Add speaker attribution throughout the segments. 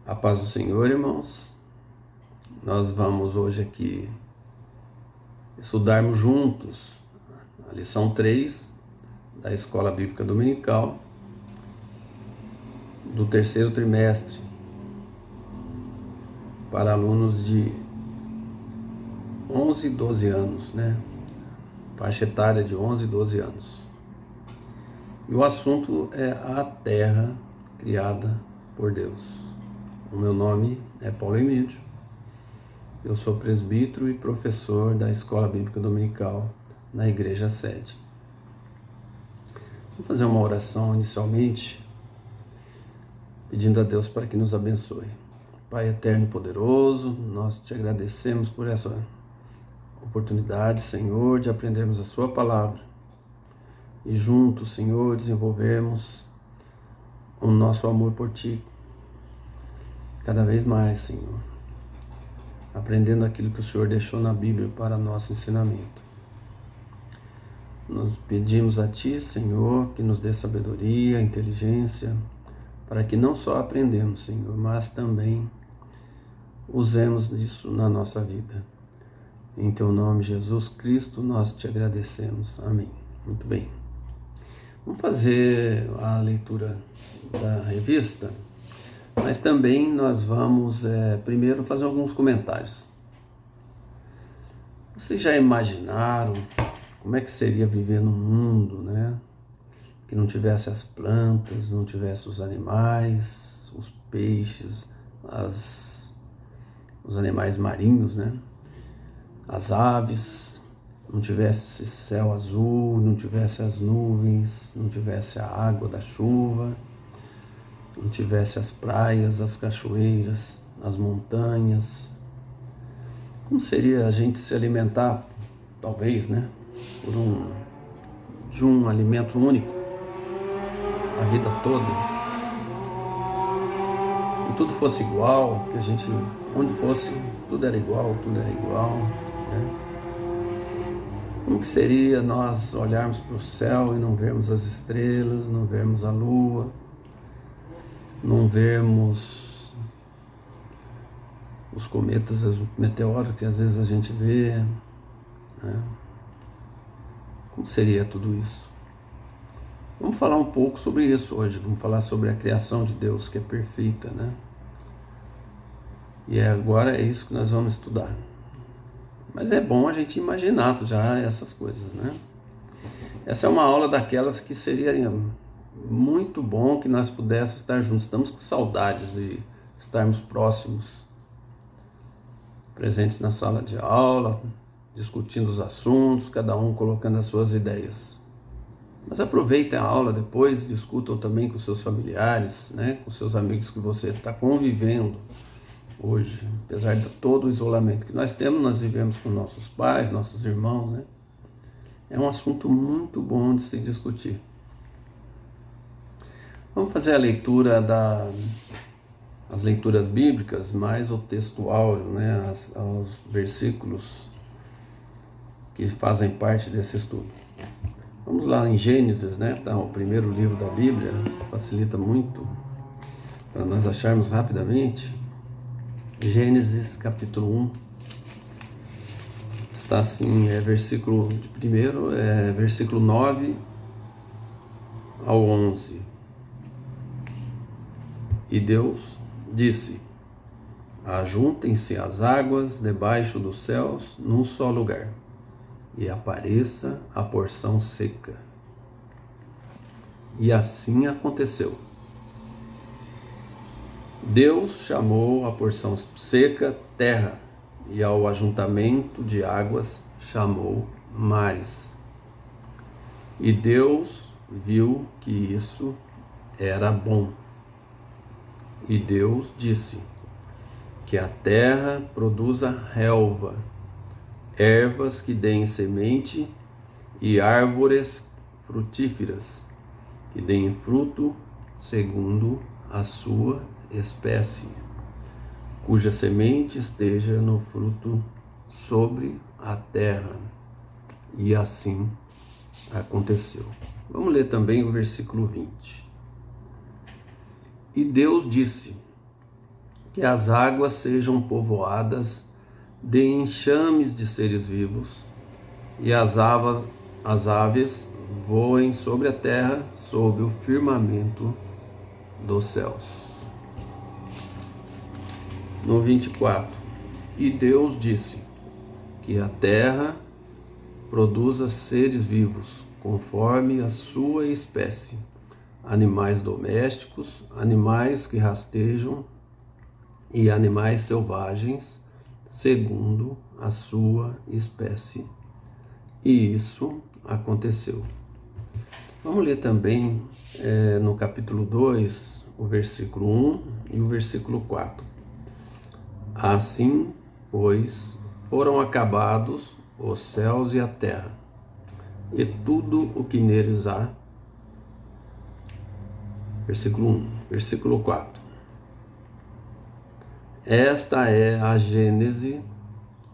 Speaker 1: A paz do Senhor, irmãos. Nós vamos hoje aqui estudarmos juntos a lição 3 da Escola Bíblica Dominical do terceiro trimestre para alunos de 11 e 12 anos, né? Faixa etária de 11 e 12 anos. E o assunto é a terra criada por Deus. O meu nome é Paulo Emílio. Eu sou presbítero e professor da Escola Bíblica Dominical na Igreja Sede. Vou fazer uma oração inicialmente, pedindo a Deus para que nos abençoe. Pai eterno e poderoso, nós te agradecemos por essa oportunidade, Senhor, de aprendermos a sua palavra e juntos, Senhor, desenvolvermos o nosso amor por ti cada vez mais, Senhor, aprendendo aquilo que o Senhor deixou na Bíblia para nosso ensinamento. Nós pedimos a Ti, Senhor, que nos dê sabedoria, inteligência, para que não só aprendamos, Senhor, mas também usemos isso na nossa vida. Em Teu nome, Jesus Cristo, nós te agradecemos. Amém. Muito bem. Vamos fazer a leitura da revista, mas também nós vamos primeiro fazer alguns comentários. Vocês já imaginaram como é que seria viver num mundo, né, que não tivesse as plantas, não tivesse os animais, os peixes, os animais marinhos, né, as aves, não tivesse esse céu azul, não tivesse as nuvens, não tivesse a água da chuva, não tivesse as praias, as cachoeiras, as montanhas? Como seria a gente se alimentar, talvez, né, de um alimento único a vida toda? E tudo fosse igual, que a gente, onde fosse, tudo era igual, né? Como que seria nós olharmos para o céu e não vermos as estrelas, não vermos a lua, não vermos os cometas, os meteoros que às vezes a gente vê, né? Como seria tudo isso? Vamos falar um pouco sobre isso hoje. Vamos falar sobre a criação de Deus, que é perfeita, né? E agora é isso que nós vamos estudar. Mas é bom a gente imaginar já essas coisas, né? Essa é uma aula daquelas que seria muito bom que nós pudéssemos estar juntos. Estamos com saudades de estarmos próximos, presentes na sala de aula, discutindo os assuntos, cada um colocando as suas ideias. Mas aproveitem a aula depois, discutam também com seus familiares, né, com seus amigos que você está convivendo hoje. Apesar de todo o isolamento que nós temos, nós vivemos com nossos pais, nossos irmãos, né? É um assunto muito bom de se discutir. Vamos fazer a leitura as leituras bíblicas, mais o texto áureo, né, os versículos que fazem parte desse estudo. Vamos lá em Gênesis, né, tá, o primeiro livro da Bíblia, facilita muito para nós acharmos rapidamente. Gênesis capítulo 1, está assim, versículo de primeiro, versículo 9 ao 11. E Deus disse: ajuntem-se as águas debaixo dos céus num só lugar, e apareça a porção seca. E assim aconteceu. Deus chamou a porção seca terra, e ao ajuntamento de águas chamou mares. E Deus viu que isso era bom. E Deus disse: que a terra produza relva, ervas que deem semente e árvores frutíferas que deem fruto segundo a sua espécie, cuja semente esteja no fruto sobre a terra. E assim aconteceu. Vamos ler também o versículo 20. E Deus disse: que as águas sejam povoadas de enxames de seres vivos, e as aves voem sobre a terra, sob o firmamento dos céus. No 24, e Deus disse que a terra produza seres vivos, conforme a sua espécie, animais domésticos, animais que rastejam e animais selvagens, segundo a sua espécie. E isso aconteceu. Vamos ler também no capítulo 2, o versículo 1 e o versículo 4. Assim, pois, foram acabados os céus e a terra, e tudo o que neles há. Versículo 1, versículo 4. Esta é a gênese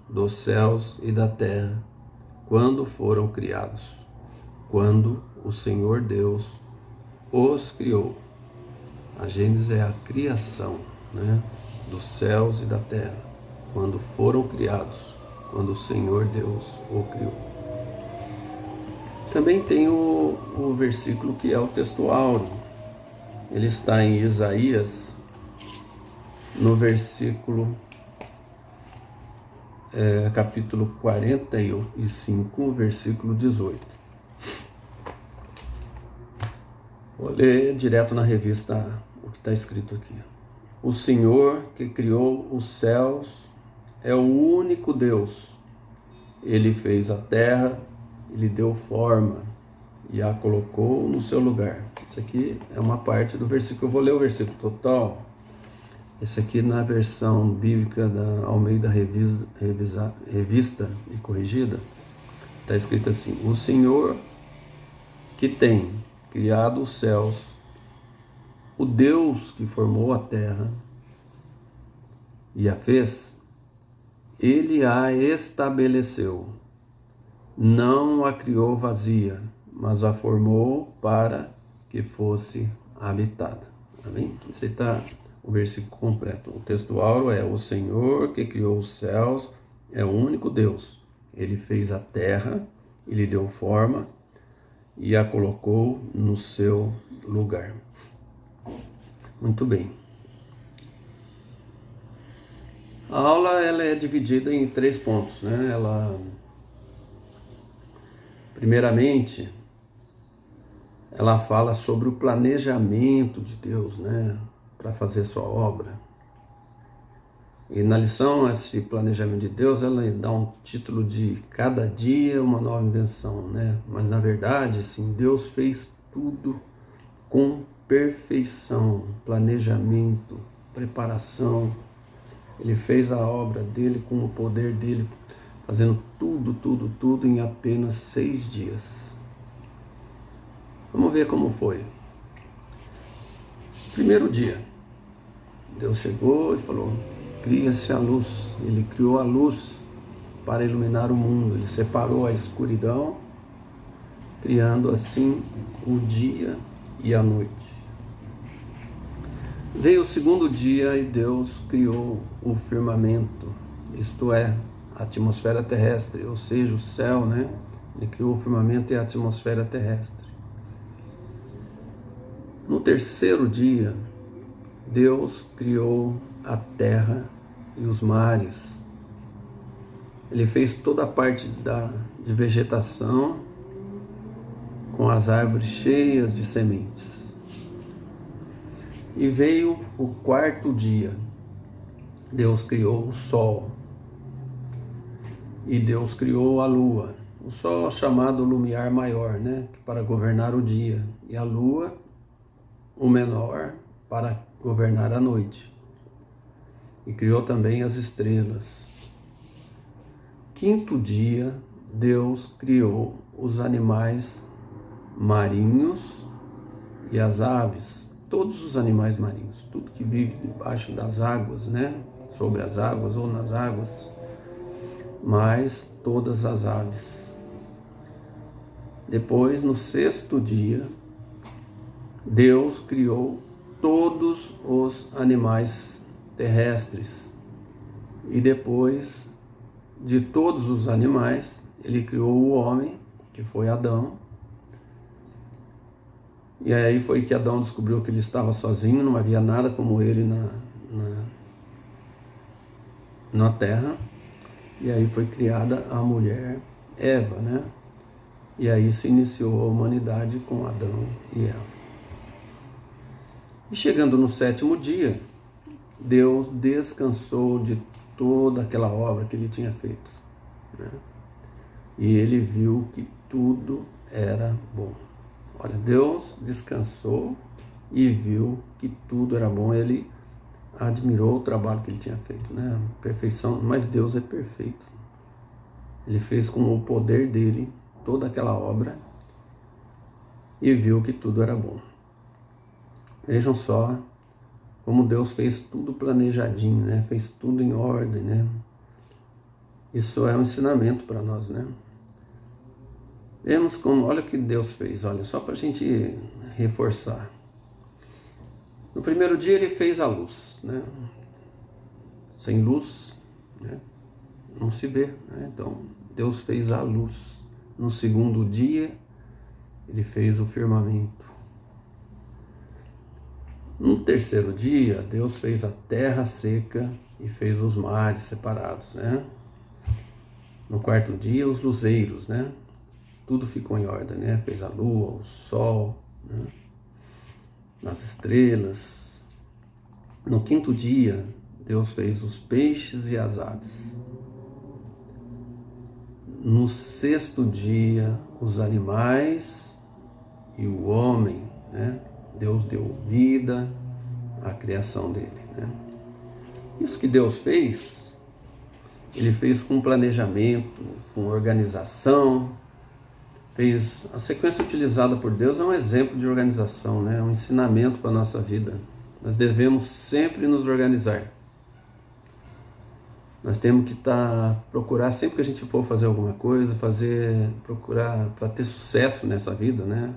Speaker 1: dos céus e da terra, quando foram criados, quando o Senhor Deus os criou. A gênese é a criação, dos céus e da terra, quando foram criados, quando o Senhor Deus o criou. Também tem o versículo que é o textual. Ele está em Isaías, no versículo capítulo 45, versículo 18. Vou ler direto na revista o que está escrito aqui. O Senhor que criou os céus é o único Deus. Ele fez a terra, ele deu forma e a colocou no seu lugar. Isso aqui é uma parte do versículo. Eu vou ler o versículo total. Esse aqui na versão bíblica da Almeida Revista e Corrigida, está escrito assim: o Senhor que tem criado os céus, o Deus que formou a terra e a fez, ele a estabeleceu, não a criou vazia, mas a formou para que fosse habitada. Amém? Isso aí está o versículo completo. O textual é: o Senhor que criou os céus é o único Deus. Ele fez a terra, ele deu forma e a colocou no seu lugar. Muito bem. A aula ela é dividida em 3 pontos, Primeiramente, ela fala sobre o planejamento de Deus, para fazer sua obra. E na lição, esse planejamento de Deus, ela dá um título de cada dia uma nova invenção, Mas na verdade, sim, Deus fez tudo com perfeição, planejamento, preparação. Ele fez a obra dele com o poder dele, fazendo tudo em apenas 6 dias. Vamos ver como foi. Primeiro dia, Deus chegou e falou: cria-se a luz. Ele criou a luz para iluminar o mundo. Ele separou a escuridão, criando assim o dia e a noite. Veio o segundo dia e Deus criou o firmamento, isto é, a atmosfera terrestre, ou seja, o céu, Ele criou o firmamento e a atmosfera terrestre. No terceiro dia, Deus criou a terra e os mares. Ele fez toda a parte de vegetação, com as árvores cheias de sementes. E veio o quarto dia. Deus criou o sol. E Deus criou a lua. O sol chamado lumiar maior, para governar o dia. E a lua, o menor, para governar a noite. E criou também as estrelas. Quinto dia, Deus criou os animais marinhos e as aves. Todos os animais marinhos, tudo que vive debaixo das águas, sobre as águas ou nas águas, mas todas as aves. Depois, no sexto dia, Deus criou todos os animais terrestres. E depois de todos os animais, ele criou o homem, que foi Adão. E aí foi que Adão descobriu que ele estava sozinho, não havia nada como ele na terra. E aí foi criada a mulher Eva, né? E aí se iniciou a humanidade com Adão e Eva. E chegando no 7º dia, Deus descansou de toda aquela obra que ele tinha feito, né? E ele viu que tudo era bom. Olha, Deus descansou e viu que tudo era bom. Ele admirou o trabalho que ele tinha feito, né? Perfeição, mas Deus é perfeito. Ele fez com o poder dele toda aquela obra e viu que tudo era bom. Vejam só como Deus fez tudo planejadinho, né? Fez tudo em ordem, né? Isso é um ensinamento para nós, né? Vemos como, olha o que Deus fez, olha, só para a gente reforçar. No primeiro dia ele fez a luz, né? Sem luz, né, não se vê, né? Então Deus fez a luz. No segundo dia ele fez o firmamento. No terceiro dia Deus fez a terra seca e fez os mares separados, né? No quarto dia os luzeiros, né? Tudo ficou em ordem, né? Fez a lua, o sol, né? As estrelas. No quinto dia, Deus fez os peixes e as aves. No sexto dia, os animais e o homem, né? Deus deu vida à criação dele, né? Isso que Deus fez, ele fez com planejamento, com organização. Fez a sequência utilizada por Deus é um exemplo de organização, né? É um ensinamento para a nossa vida. Nós devemos sempre nos organizar. Nós temos que procurar, sempre que a gente for fazer alguma coisa, procurar para ter sucesso nessa vida, né?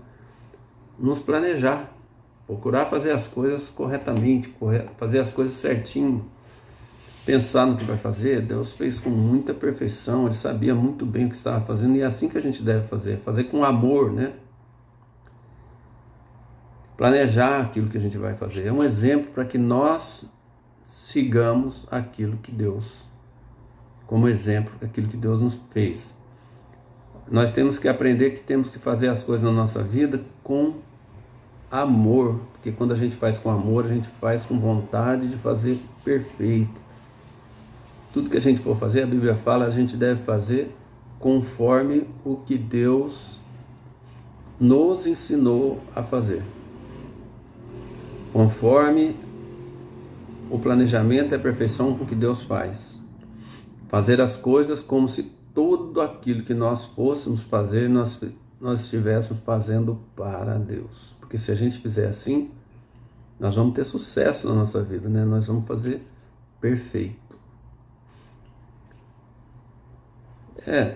Speaker 1: Nos planejar, procurar fazer as coisas corretamente, fazer as coisas certinho. Pensar no que vai fazer. Deus fez com muita perfeição, ele sabia muito bem o que estava fazendo, e é assim que a gente deve fazer com amor, né? Planejar aquilo que a gente vai fazer, é um exemplo para que nós sigamos aquilo que Deus, como exemplo, aquilo que Deus nos fez. Nós temos que aprender que temos que fazer as coisas na nossa vida com amor, porque quando a gente faz com amor, a gente faz com vontade de fazer perfeito. Tudo que a gente for fazer, a Bíblia fala, a gente deve fazer conforme o que Deus nos ensinou a fazer. Conforme o planejamento e a perfeição com que Deus faz. Fazer as coisas como se tudo aquilo que nós fôssemos fazer, nós estivéssemos fazendo para Deus. Porque se a gente fizer assim, nós vamos ter sucesso na nossa vida, né? Nós vamos fazer perfeito.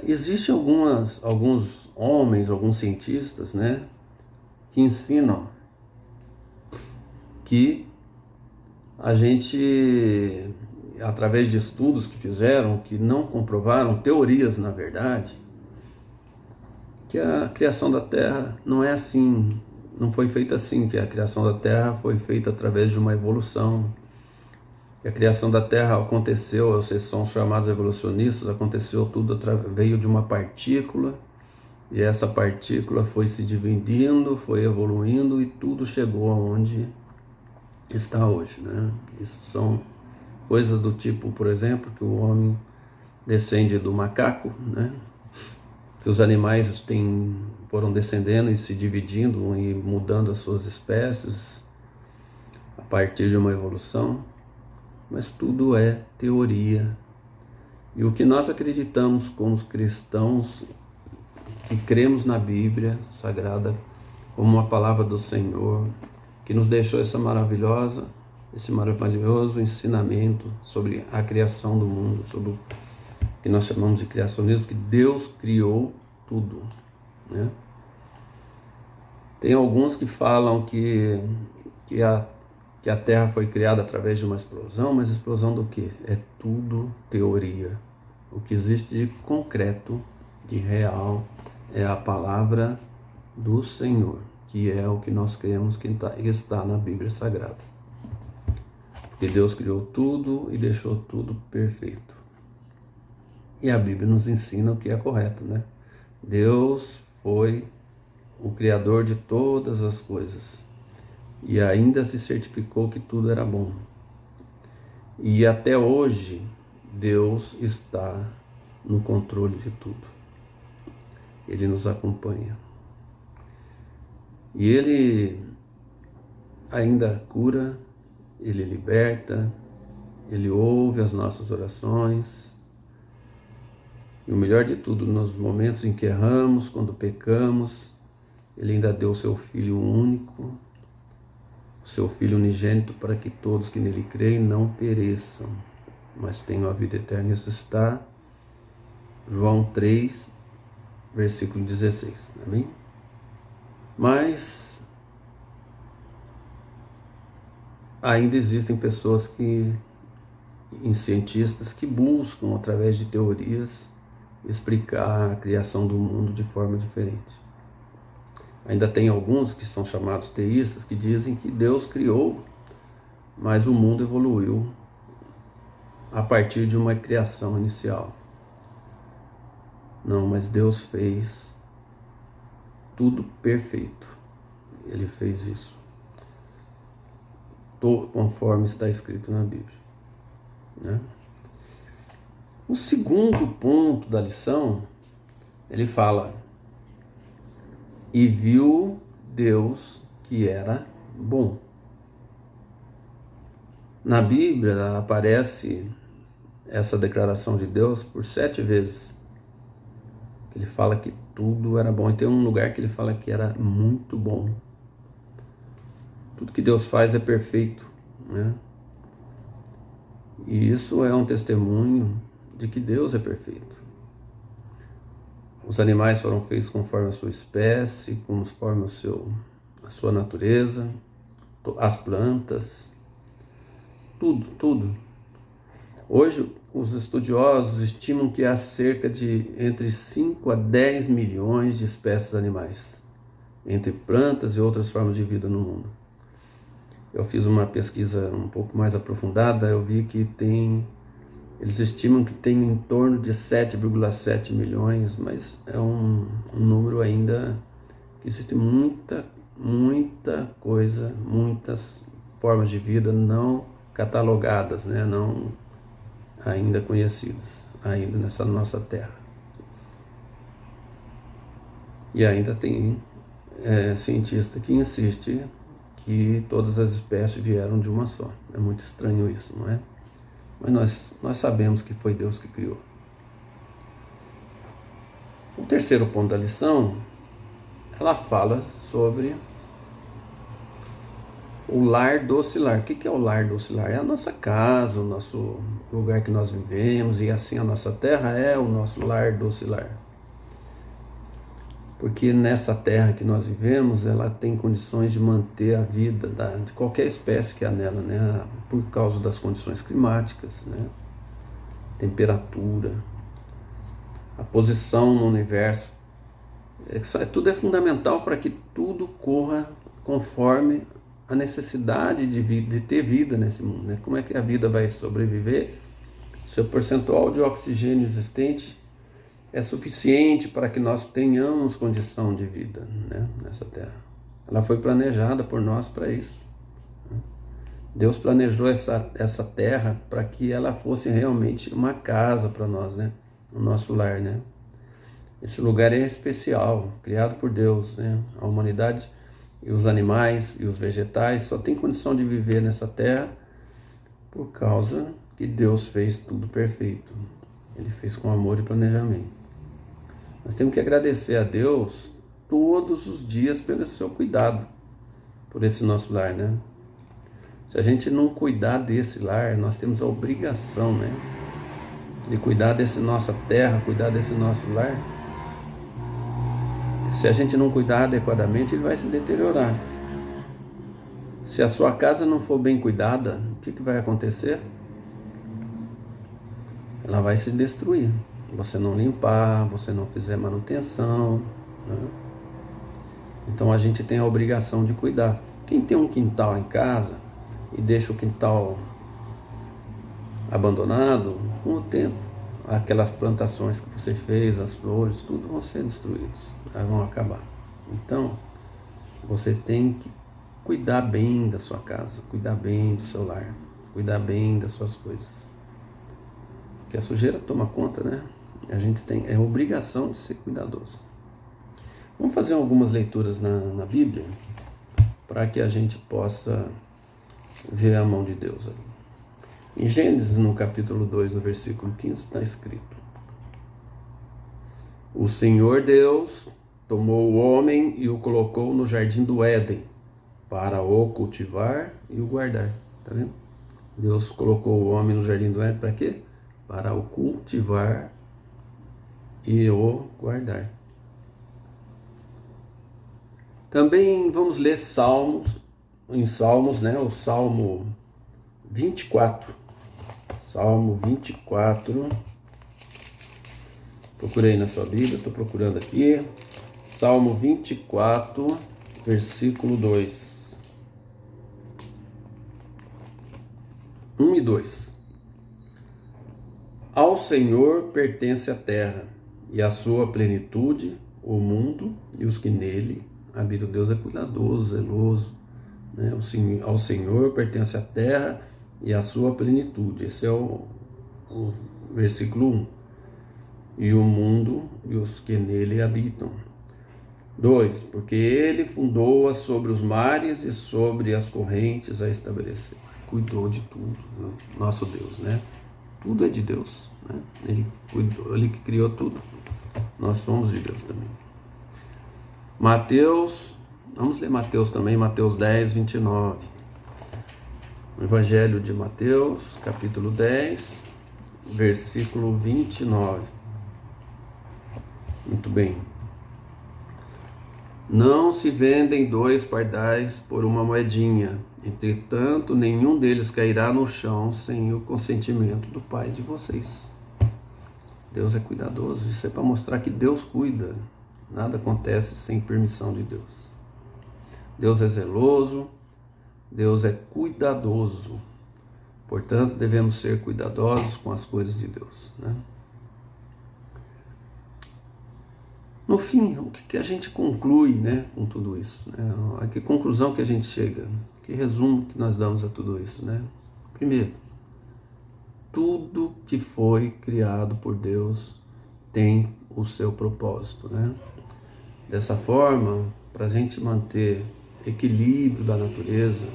Speaker 1: Existem alguns homens, alguns cientistas, né, que ensinam que a gente, através de estudos que fizeram, que não comprovaram, teorias na verdade, que a criação da Terra não é assim, não foi feita assim, que a criação da Terra foi feita através de uma evolução. A criação da Terra aconteceu, vocês são chamados evolucionistas, aconteceu tudo, veio de uma partícula, e essa partícula foi se dividindo, foi evoluindo, e tudo chegou aonde está hoje, né? Isso são coisas do tipo, por exemplo, que o homem descende do macaco, né? Que os animais foram descendendo e se dividindo e mudando as suas espécies a partir de uma evolução. Mas tudo é teoria. E o que nós acreditamos como cristãos, que cremos na Bíblia Sagrada como uma palavra do Senhor, que nos deixou esse maravilhoso ensinamento sobre a criação do mundo, sobre o que nós chamamos de criacionismo, que Deus criou tudo, né? Tem alguns que falam que que a Terra foi criada através de uma explosão, mas explosão do quê? É tudo teoria. O que existe de concreto, de real, é a palavra do Senhor, que é o que nós cremos que está na Bíblia Sagrada. Porque Deus criou tudo e deixou tudo perfeito. E a Bíblia nos ensina o que é correto, né? Deus foi o Criador de todas as coisas e ainda se certificou que tudo era bom. E até hoje, Deus está no controle de tudo. Ele nos acompanha. E Ele ainda cura, Ele liberta, Ele ouve as nossas orações. E o melhor de tudo, nos momentos em que erramos, quando pecamos, Ele ainda deu o seu Filho único, o seu Filho unigênito, para que todos que nele creem não pereçam, mas tenham a vida eterna. Isso está João 3, versículo 16. Amém? Mas ainda existem pessoas cientistas que buscam, através de teorias, explicar a criação do mundo de forma diferente. Ainda tem alguns que são chamados teístas que dizem que Deus criou, mas o mundo evoluiu a partir de uma criação inicial. Não, mas Deus fez tudo perfeito. Ele fez isso conforme está escrito na Bíblia, né? O segundo ponto da lição, ele fala: e viu Deus que era bom. Na Bíblia aparece essa declaração de Deus por 7 vezes. Ele fala que tudo era bom. E tem um lugar que ele fala que era muito bom. Tudo que Deus faz é perfeito, né? E isso é um testemunho de que Deus é perfeito. Os animais foram feitos conforme a sua espécie, conforme a sua natureza, as plantas, tudo. Hoje, os estudiosos estimam que há cerca de entre 5 a 10 milhões de espécies animais, entre plantas e outras formas de vida no mundo. Eu fiz uma pesquisa um pouco mais aprofundada, eu vi que eles estimam que tem em torno de 7,7 milhões, mas é um número ainda que existe muita coisa, muitas formas de vida não catalogadas, né? Não ainda conhecidas, ainda nessa nossa terra. E ainda tem cientista que insiste que todas as espécies vieram de uma só. É muito estranho isso, não é? Mas nós sabemos que foi Deus que criou. O terceiro ponto da lição, ela fala sobre o lar docilar. O que é o lar docilar? É a nossa casa, o nosso lugar que nós vivemos, e assim a nossa terra é o nosso lar docilar. Porque nessa terra que nós vivemos, ela tem condições de manter a vida de qualquer espécie que há nela, né? Por causa das condições climáticas, né? Temperatura, a posição no universo. Tudo é fundamental para que tudo corra conforme a necessidade de ter vida nesse mundo, né? Como é que a vida vai sobreviver? Se o percentual de oxigênio existente é suficiente para que nós tenhamos condição de vida, né, nessa terra. Ela foi planejada por nós para isso. Deus planejou essa terra para que ela fosse realmente uma casa para nós, né, o nosso lar, né. Esse lugar é especial, criado por Deus, né. A humanidade e os animais e os vegetais só têm condição de viver nessa terra por causa que Deus fez tudo perfeito. Ele fez com amor e planejamento. Nós temos que agradecer a Deus todos os dias pelo seu cuidado, por esse nosso lar, né? Se a gente não cuidar desse lar, nós temos a obrigação, né, de cuidar dessa nossa terra, cuidar desse nosso lar. Se a gente não cuidar adequadamente, ele vai se deteriorar. Se a sua casa não for bem cuidada, o que vai acontecer? Ela vai se destruir. Você não limpar, você não fizer manutenção, né? Então a gente tem a obrigação de cuidar. Quem tem um quintal em casa e deixa o quintal abandonado, com o tempo, aquelas plantações que você fez, as flores, tudo vão ser destruídas, elas vão acabar. Então, você tem que cuidar bem da sua casa, cuidar bem do seu lar, cuidar bem das suas coisas. Porque a sujeira toma conta, né? A gente tem, é obrigação de ser cuidadoso. Vamos fazer algumas leituras na Bíblia, para que a gente possa ver a mão de Deus ali. Em Gênesis, no capítulo 2, no versículo 15, está escrito: O Senhor Deus tomou o homem e o colocou no jardim do Éden, para o cultivar e o guardar. Tá vendo? Deus colocou o homem no jardim do Éden para quê? Para o cultivar e o guardar. Também vamos ler Salmos, em Salmos, né? O Salmo 24. Salmo 24. Procurei na sua Bíblia, estou procurando aqui. Salmo 24, versículo 2. 1 e 2. Ao Senhor pertence a terra, e a sua plenitude, o mundo e os que nele habitam. Deus é cuidadoso, zeloso, né? Ao Senhor pertence a terra e a sua plenitude. Esse é o versículo 1. E o mundo e os que nele habitam. 2. Porque ele fundou-a sobre os mares e sobre as correntes a estabeleceu. Cuidou de tudo, né? Nosso Deus, né? Tudo é de Deus, né? Ele cuidou, ele que criou tudo. Nós somos de Deus também. Mateus, vamos ler Mateus também, Mateus 10, 29. O Evangelho de Mateus, capítulo 10, versículo 29. Muito bem. Não se vendem 2 pardais por uma moedinha, entretanto nenhum deles cairá no chão sem o consentimento do Pai de vocês. Deus é cuidadoso, isso é para mostrar que Deus cuida. Nada acontece sem permissão de Deus. Deus é zeloso, Deus é cuidadoso. Portanto, devemos ser cuidadosos com as coisas de Deus, né? No fim, o que a gente conclui, né, com tudo isso, né? A que conclusão que a gente chega? Que resumo que nós damos a tudo isso, né? Primeiro, tudo que foi criado por Deus tem o seu propósito, né? Dessa forma, para a gente manter equilíbrio da natureza,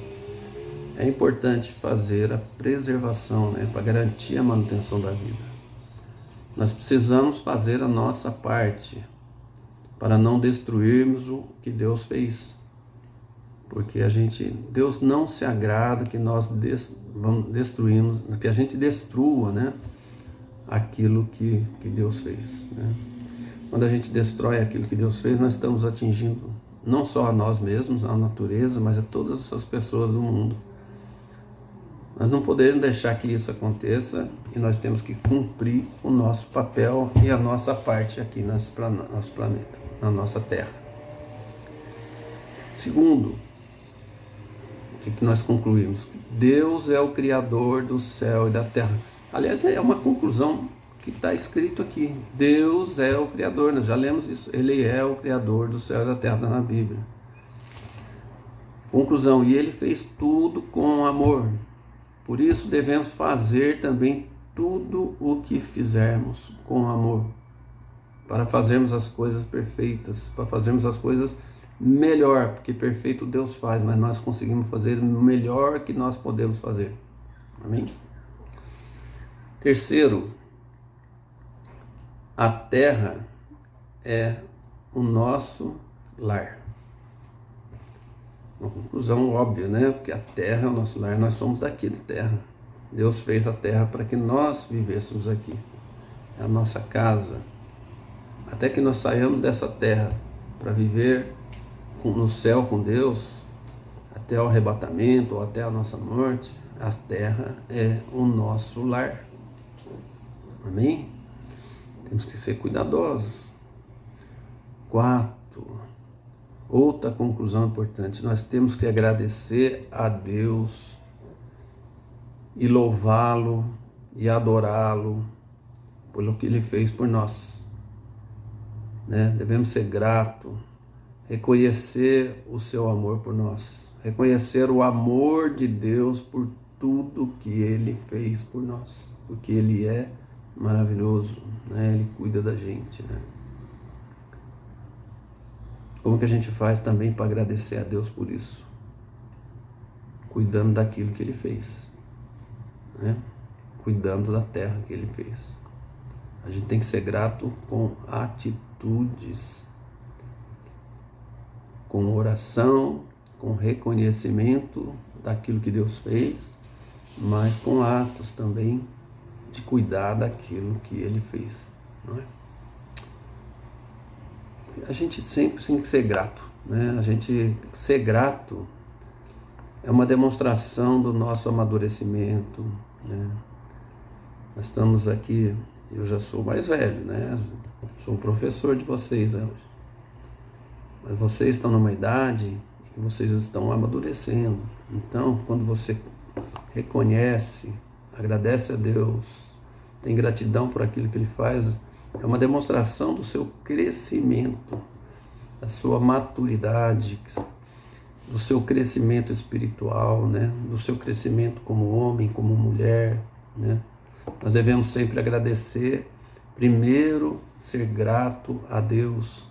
Speaker 1: é importante fazer a preservação, né, para garantir a manutenção da vida. Nós precisamos fazer a nossa parte para não destruirmos o que Deus fez. Porque Deus não se agrada que nós destruímos, que a gente destrua, né, aquilo que Deus fez, né? Quando a gente destrói aquilo que Deus fez, nós estamos atingindo não só a nós mesmos, a natureza, mas a todas as pessoas do mundo. Nós não podemos deixar que isso aconteça e nós temos que cumprir o nosso papel e a nossa parte aqui no nosso planeta, na nossa Terra. Segundo, o que nós concluímos? Deus é o Criador do céu e da terra. Aliás, é uma conclusão que está escrito aqui. Deus é o Criador, nós já lemos isso. Ele é o Criador do céu e da terra, na Bíblia. Conclusão, e Ele fez tudo com amor. Por isso devemos fazer também tudo o que fizermos com amor. Para fazermos as coisas perfeitas, para fazermos as coisas melhor, porque perfeito Deus faz, mas nós conseguimos fazer o melhor que nós podemos fazer. Amém? Terceiro, a terra é o nosso lar. Uma conclusão óbvia, né? Porque a terra é o nosso lar, nós somos daqui da terra. Deus fez a terra para que nós vivêssemos aqui. É a nossa casa. Até que nós saiamos dessa terra para viver no céu com Deus, até o arrebatamento ou até a nossa morte, a terra é o nosso lar. Amém? Temos que ser cuidadosos. 4. Outra conclusão importante, nós temos que agradecer a Deus e louvá-lo e adorá-lo pelo que Ele fez por nós. Devemos ser gratos, reconhecer o seu amor por nós, reconhecer o amor de Deus por tudo que Ele fez por nós, porque Ele é maravilhoso, Ele cuida da gente. Como que a gente faz também para agradecer a Deus por isso? Cuidando daquilo que Ele fez, cuidando da terra que Ele fez. A gente tem que ser grato com atitudes, com oração, com reconhecimento daquilo que Deus fez, mas com atos também de cuidar daquilo que Ele fez, não é? A gente sempre tem que ser grato, A gente ser grato é uma demonstração do nosso amadurecimento, Nós estamos aqui, eu já sou mais velho, Sou um professor de vocês hoje. Mas vocês estão numa idade que vocês estão amadurecendo. Então, quando você reconhece, agradece a Deus, tem gratidão por aquilo que Ele faz, é uma demonstração do seu crescimento, da sua maturidade, do seu crescimento espiritual, do seu crescimento como homem, como mulher, Nós devemos sempre agradecer, primeiro ser grato a Deus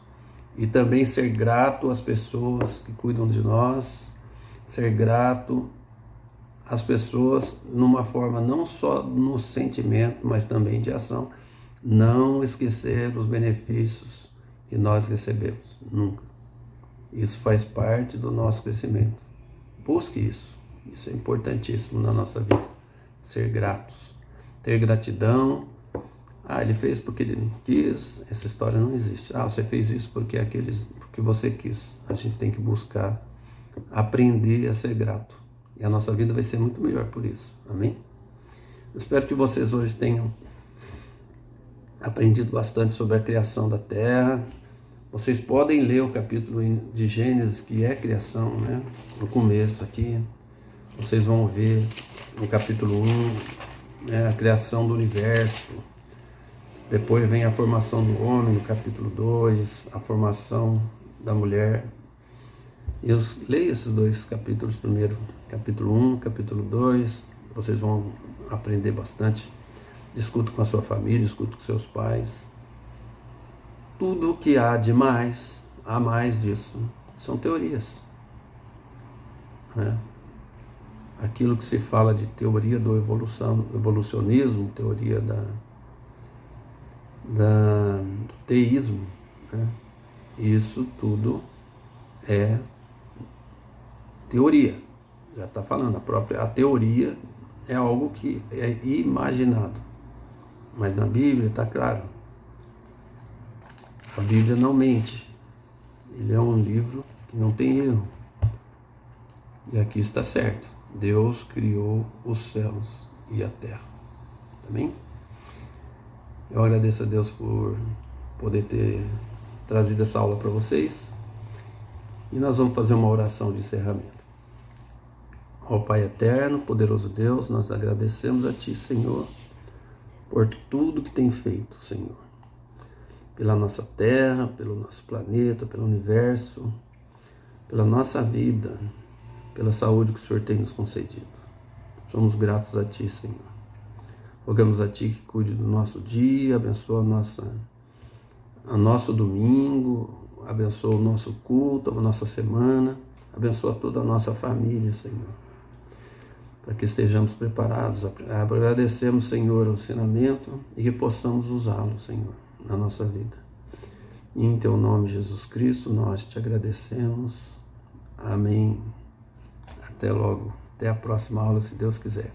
Speaker 1: e também ser grato às pessoas que cuidam de nós, ser grato às pessoas numa forma não só no sentimento, mas também de ação. Não esquecer os benefícios que nós recebemos, nunca. Isso faz parte do nosso crescimento. Busque isso. Isso é importantíssimo na nossa vida. Ser gratos, ter gratidão. Ele fez porque Ele quis. Essa história não existe. Você fez isso porque você quis. A gente tem que buscar aprender a ser grato. E a nossa vida vai ser muito melhor por isso. Amém? Eu espero que vocês hoje tenham aprendido bastante sobre a criação da terra. Vocês podem ler o capítulo de Gênesis, que é criação, no começo aqui. Vocês vão ver no capítulo 1, a criação do universo. Depois vem a formação do homem, no capítulo 2, a formação da mulher. Eu leio esses dois capítulos primeiro, capítulo 1, capítulo 2, vocês vão aprender bastante. Discuta com a sua família, discuta com seus pais. Tudo o que há de mais, há mais disso, são teorias. Aquilo que se fala de teoria do evolucionismo, teoria do teísmo, isso tudo é teoria. Já está falando, a teoria é algo que é imaginado. Mas na Bíblia está claro. A Bíblia não mente. Ele é um livro que não tem erro. E aqui está certo. Deus criou os céus e a terra. Amém? Eu agradeço a Deus por poder ter trazido essa aula para vocês. E nós vamos fazer uma oração de encerramento. Ó Pai eterno, poderoso Deus, nós agradecemos a Ti, Senhor, por tudo que tem feito, Senhor, pela nossa terra, pelo nosso planeta, pelo universo, pela nossa vida, pela saúde que o Senhor tem nos concedido. Somos gratos a Ti, Senhor. Rogamos a Ti que cuide do nosso dia, abençoa o nosso domingo, abençoa o nosso culto, a nossa semana, abençoa toda a nossa família, Senhor, para que estejamos preparados. Agradecemos, Senhor, o ensinamento e que possamos usá-lo, Senhor, na nossa vida. E em Teu nome, Jesus Cristo, nós Te agradecemos. Amém. Até logo. Até a próxima aula, se Deus quiser.